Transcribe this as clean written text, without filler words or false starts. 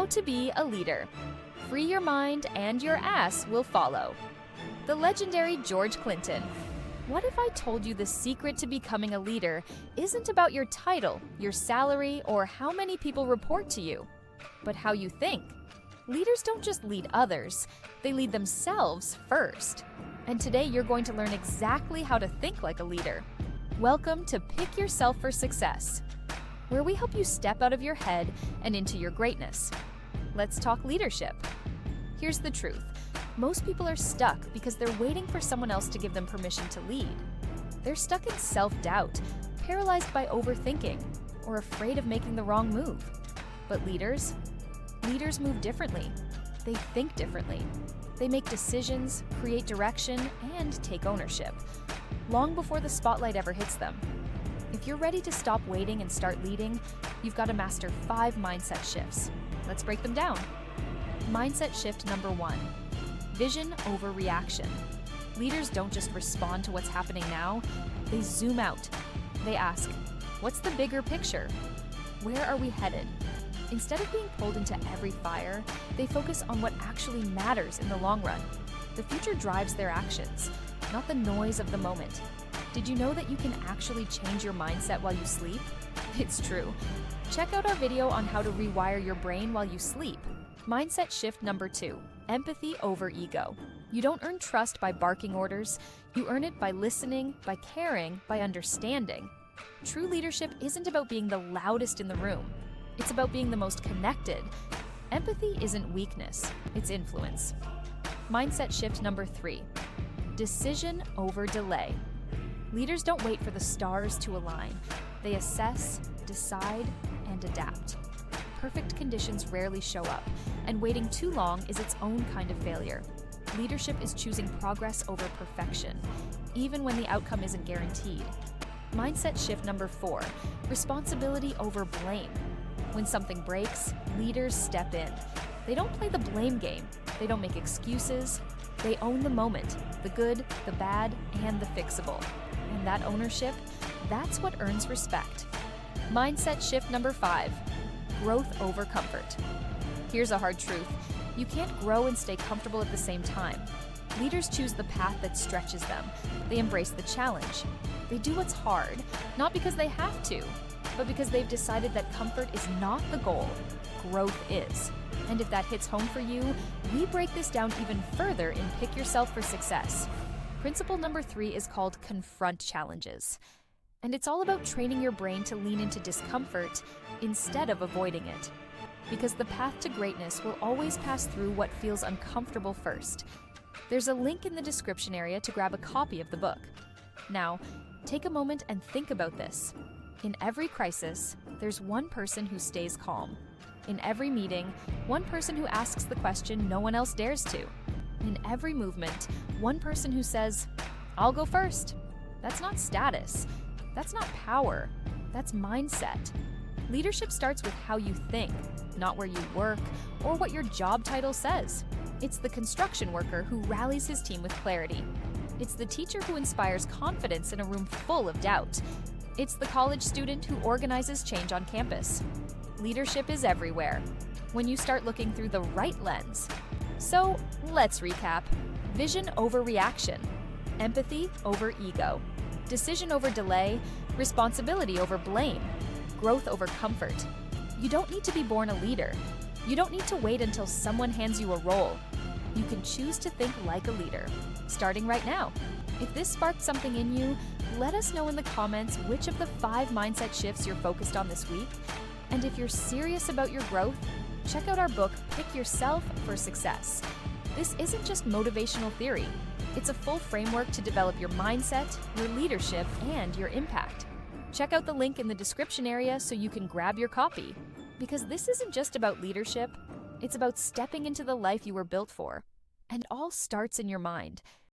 How to be a leader. Free your mind and your ass will follow. The legendary George Clinton. What if I told you the secret to becoming a leader isn't about your title, your salary, or how many people report to you, but how you think? Leaders don't just lead others, they lead themselves first. And today you're going to learn exactly how to think like a leader. Welcome to Pick Yourself for Success, where we help you step out of your head and into your greatness. Let's talk leadership. Here's the truth. Most people are stuck because they're waiting for someone else to give them permission to lead. They're stuck in self-doubt, paralyzed by overthinking, or afraid of making the wrong move. But leaders move differently. They think differently. They make decisions, create direction, and take ownership, long before the spotlight ever hits them. If you're ready to stop waiting and start leading, you've got to master 5 mindset shifts. Let's break them down. Mindset shift number 1. Vision over reaction. Leaders don't just respond to what's happening now, they zoom out. They ask, what's the bigger picture? Where are we headed? Instead of being pulled into every fire, they focus on what actually matters in the long run. The future drives their actions, not the noise of the moment. Did you know that you can actually change your mindset while you sleep? It's true. Check out our video on how to rewire your brain while you sleep. Mindset shift number 2. Empathy over ego. You don't earn trust by barking orders. You earn it by listening, by caring, by understanding. True leadership isn't about being the loudest in the room. It's about being the most connected. Empathy isn't weakness, it's influence. Mindset shift number 3. Decision over delay. Leaders don't wait for the stars to align. They assess, decide, and adapt. Perfect conditions rarely show up, and waiting too long is its own kind of failure. Leadership is choosing progress over perfection, even when the outcome isn't guaranteed. Mindset shift number 4. Responsibility over blame. When something breaks, leaders step in. They don't play the blame game. They don't make excuses. They own the moment, the good, the bad, and the fixable. And that ownership, that's what earns respect. Mindset shift number 5. Growth over comfort. Here's a hard truth. You can't grow and stay comfortable at the same time. Leaders choose the path that stretches them. They embrace the challenge. They do what's hard, not because they have to, but because they've decided that comfort is not the goal. Growth is. And if that hits home for you, we break this down even further in Pick Yourself for Success. Principle number 3 is called confront challenges. And it's all about training your brain to lean into discomfort instead of avoiding it. Because the path to greatness will always pass through what feels uncomfortable first. There's a link in the description area to grab a copy of the book. Now, take a moment and think about this. In every crisis, there's one person who stays calm. In every meeting, one person who asks the question no one else dares to. In every movement, one person who says, I'll go first. That's not status. That's not power. That's mindset. Leadership starts with how you think, not where you work or what your job title says. It's the construction worker who rallies his team with clarity. It's the teacher who inspires confidence in a room full of doubt. It's the college student who organizes change on campus. Leadership is everywhere, when you start looking through the right lens. So, let's recap. Vision over reaction. Empathy over ego. Decision over delay. Responsibility over blame. Growth over comfort. You don't need to be born a leader. You don't need to wait until someone hands you a role. You can choose to think like a leader, starting right now. If this sparked something in you, let us know in the comments which of the 5 mindset shifts you're focused on this week. And if you're serious about your growth, check out our book, Pick Yourself for Success. This isn't just motivational theory. It's a full framework to develop your mindset, your leadership, and your impact. Check out the link in the description area so you can grab your copy. Because this isn't just about leadership, it's about stepping into the life you were built for. And all starts in your mind.